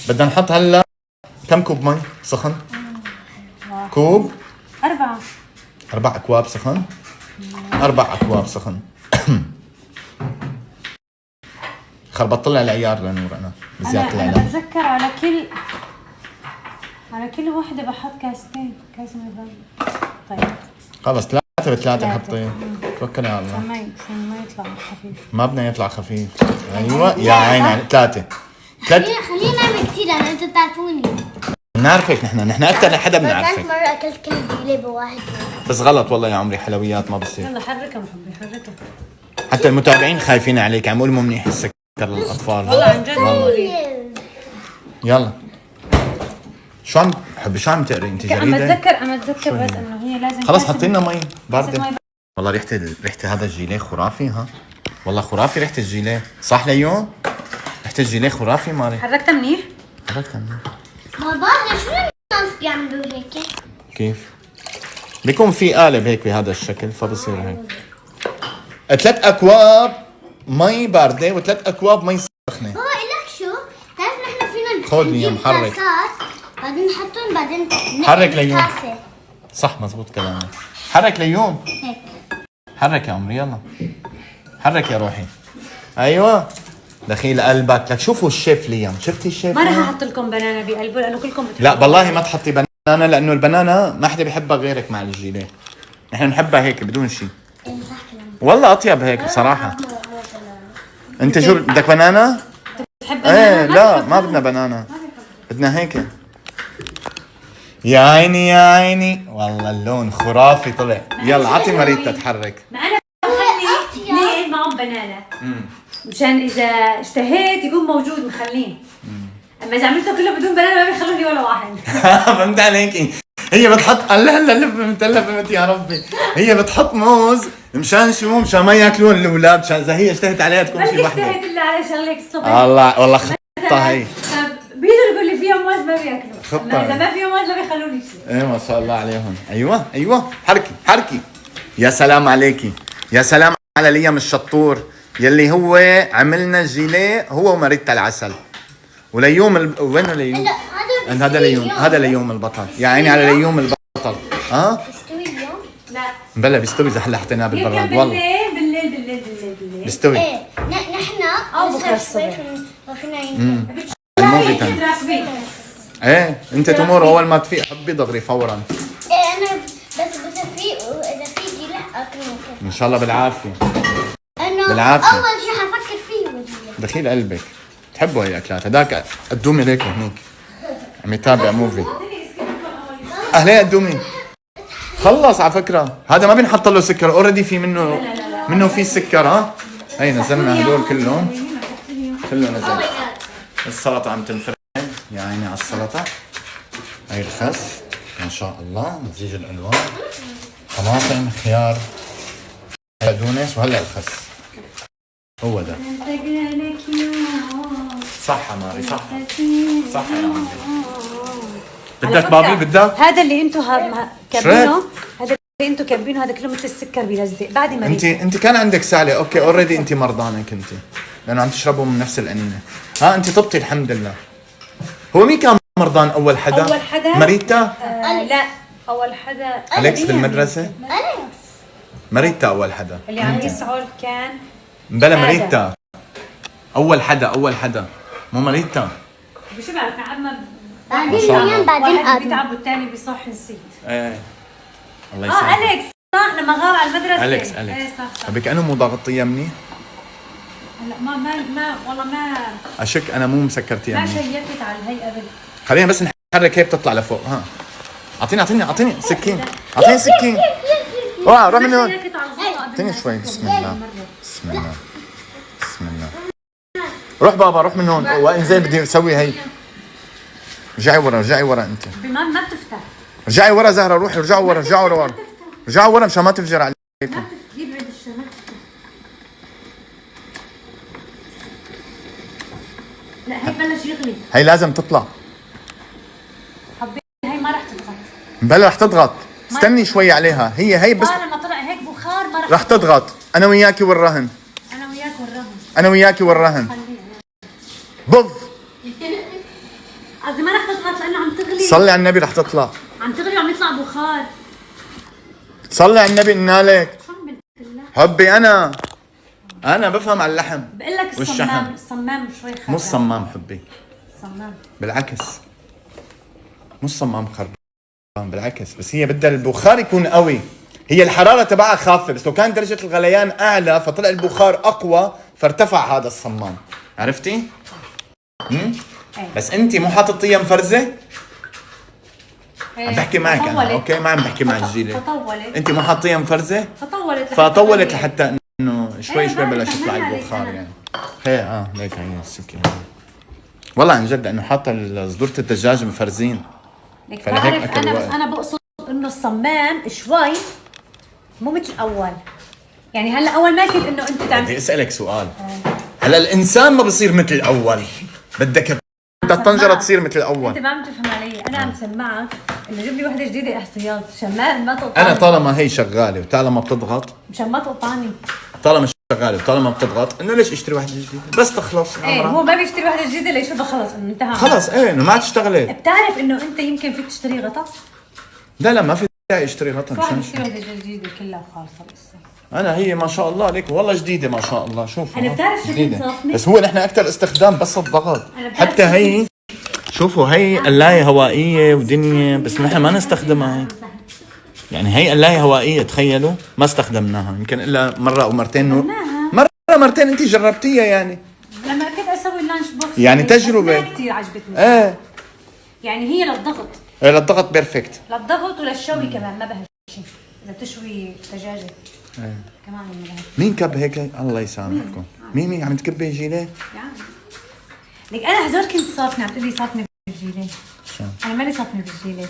بدنا نحط هلا كم كوب مي سخن؟ كوب 4 أكواب سخن. 4 أكواب سخن. خربطت لها العيار لنور انا بزيادة أنا العلب. بتذكر على كل وحدة بحط كاستين، كاس من. طيب خلص 3 ب3 حطي. توكلي على الله. عشان ما يطلع خفيف. ما بدنا يطلع خفيف. ايوه يا عيني 3. خلينا نعمل كثير لأن أنتوا بتعرفوني. بنعرفك نحن أكثر حدا بنعرفك. مرة أكلت كل الجليبة واحد. بس غلط والله يا عمري، حلويات ما بصير. يلا حركها محبي حركها. حتى المتابعين خايفين عليك، عم يقولوا مو منيح السكر للأطفال. والله عن جد مو مريح. يلا شو عم تقري انت عم جريدة؟ اتذكر بس انه هي لازم خلص حطينا مي باردة. والله ريحة هذا الجيليه خرافي. ها والله خرافي ريحة الجيليه. صح ليون؟ ريحة الجيليه خرافي ماري. حركتها منيح؟ حركتها منيح. بابا شو الناس بيعملوا هيك؟ كيف؟ بيكون في قالب هيك بهذا الشكل فبصير هيك. 3 أكواب مي باردة و3 أكواب مي سخنة. بابا لك شو؟ بتعرف نحن فينا خذ نجيب ليام حرك. كاسات بعدين نحطهم بعدين حرك ليوم. كاسة. صح مزبوط كلامك. حرك ليوم. هيك. حرك يا عمري يلا. حرك يا روحي. ايوه دخيل قلبك. لك شوفوا الشيف ليام، شفتي الشيف؟ ما رح ليام؟ احط لكم بنانا بقلبه لانه كلكم بتحبوا. لا بالله ما تحطي بنانا، لانه البنانا ما حدا بيحبها غيرك مع الجيليه. نحن بنحبها هيك بدون شيء. والله اطيب هيك بصراحه. انت شو بدك بنانا؟ بتحب بنانا؟ ايه لا ما بدنا بنانا، بدنا هيك. يا عيني يا عيني والله اللون خرافي طلع. يلا عطي مريتا تحرك. ما انا بخلي اثنين معهم بنانا مشان اذا اشتهيت يكون موجود مخلين. اما اذا عملته كله بدون بنانا ما بيخلوني ولا واحد. فهمت عليك؟ هي بتحط هلا فهمت يا ربي. هي بتحط موز مشان شو؟ مشان ما ياكلون الاولاد، مشان اذا هي اشتهت عليها تكون ما في وحده. اشتهيت الا على شغلك الصبح. الله والله خطه هي. بيقدروا يقول لي فيها موز ما بياكلوا، خطة. اما اذا ما فيها موز ما بيخلوني شيء. ايه ما شاء الله عليهم. ايوه حركي. يا سلام عليكي، يا سلام على ليام الشطور يلي هو عملنا الجيليه هو ومريتا العسل. وليوم وين ليوم؟ هذا ليوم البطل. يا عيني على ليوم البطل. بيستوي اليوم؟ لا بلا بيستوي اذا هلا حطيناه بالبراد والله. بالليل بيستوي. ايه نحن أو بكرة الصبح. الموفي تايم. ايه انت تمر اول ما تفيق حبي دغري فورا. ايه انا بس بفيق واذا في جيلة اكله. ان شاء الله بالعافيه. انه بالعافية. اول شيء حفكر فيه وجهي. دخيل قلبك تحبوا هي اكلات. هداك قدومي ليك هنيك عم يتابع موفي. اهلين قدومي. خلص على فكره هذا ما بنحط له سكر، اوريدي في منه في سكر. ها هي نزلنا هدول كله نزل. السلطه عم تنفرد يا عيني على السلطه. هي الخس ما شاء الله، مزيج الالوان، طماطم، خيار، بقدونس، وهلا الخس. هو ده صح يا ماري صح يا عمي. بدك بابي بدك؟ هذا اللي انتم كاتبينه، هذا اللي انتم كاتبينه هذا كله مثل السكر بيلزق بعد ما انت كان عندك سالة. اوكي اوريدي انت مرضانه كنتي لانه عم تشربوا من نفس القنينه. انت طبتي الحمد لله. هو مين كان مرضان اول حدا؟ مريتا؟ لا اول حدا أليكس بالمدرسه؟ مريتا اول حدا اللي عم يسعل كان بلا مريتا اول حدا مو مريتا. شو بعرف عم بعدين بعدين واحد بيتعب والثاني بيصح نسيت. ايه الله يسلمك. أليكس صح لما غاب على المدرسة. أليكس ايه صح. بك أنا مو ضاغطية مني؟ هلا ما والله ما أشك أنا مو مسكرتيها ما مني. شيكت على الهي قبل. خلينا بس نحرك هيك بتطلع لفوق. أعطيني سكين. أعطيني سكين. روح من هون. أعطيني شوي. بسم الله. روح بابا روح من هون. وين زين بدي أسوي هي. رجعي ورا أنت. ما بتفتح. رجعي ورا زهرة. روحي رجعوا ورا مشان ما تفجر عليكم. يبعد الشمال. لا هي بلش يغلي. هي لازم تطلع. حبيبي هي ما رح تضغط. بلا رح تضغط. استني شوي عليها. هي بس لما طلع هيك بخار ما رح تضغط. أنا وياكي والرهن. انا وياك والرهن. بض قصدي ما رح تطلع لانه عم تغلي. صلي على النبي رح تطلع. عم تغلي وعم يطلع بخار. صلي على النبي انالك. شو عم بقول لك؟ حبي انا بفهم على اللحم. بقول لك والشحم. الصمام شوي خربان. مو الصمام حبي، صمام. بالعكس مو الصمام خربان، بالعكس، بس هي بدها البخار يكون قوي. هي الحرارة تبعها خافة، بس لو كان درجة الغليان أعلى فطلع البخار أقوى فارتفع هذا الصمام. عرفتي؟ بس أنت مو حاططيها مفرزة؟ عم بحكي معك أنا، أوكي؟ ما عم بحكي مع الجيلة. فطولت. أنت مو حاطيها مفرزة؟ فطولت فطولت لحتى إنه شوي شوي بلش يطلع فهمنا عليك البخار أنا. يعني. هي ليك هي السكة. والله عن جد لأنه حاطة صدورة الدجاج مفرزين. لك فلهيك بعرف أكل انا، بس وقت. انا بقصد انه الصمام شوي مو مثل اول. يعني هلا اول ما كنت انه انت تعمل. بدي اسالك سؤال. هلا الانسان ما بصير مثل الاول، بدك الطنجره تصير مثل الاول. انت ما عم تفهم علي، انا عم سمعك انه جيب لي وحده جديده احتياط عشان ما تقطعني. انا طالما هي شغاله وطالما بتضغط، مشان ما تقطعني. طالما شغاله وطالما بتضغط، انه ليش اشتري واحده جديده؟ بس تخلص ايه عمرها. هو ما بيشتري وحده جديده ليشوفها خلص انه انتهى. خلص ايه انه ما عاد تشتغلي. بتعرف انه انت يمكن فيك تشتري غطا؟ لا ما في داعي اشتري غطا واحد مشان بيشتري وحده جديده كلها خالصه لسه. انا هي ما شاء الله عليك والله جديده ما شاء الله. شوف أنا بتعرف شو جديدة. بتنصفني؟ بس هو نحن اكثر استخدام بس الضغط. أنا بتعرف حتى هي شوفوا هي قلاية هوائية ودنيا، بس نحن ما نستخدمها هي. يعني هي قلاية هوائية تخيلوا ما استخدمناها يمكن الا مرة او مرتين. مرة مرتين انت جربتيها يعني. لما كنت اسوي اللانش بوكس يعني تجربة. ما كثير عجبتني. ايه يعني هي للضغط، للضغط بيرفكت. للضغط وللشوي كمان ما بهالشيء. اذا بتشوي دجاجه كمان ما بهالشيء. مين كب هيك؟ الله يسامحكم. مين عم تكبي جيلة؟ يعني لك انا هزول كنت صافنه، عم تقولي صافنه بالجيله. انا مالي صافنه بالجيله.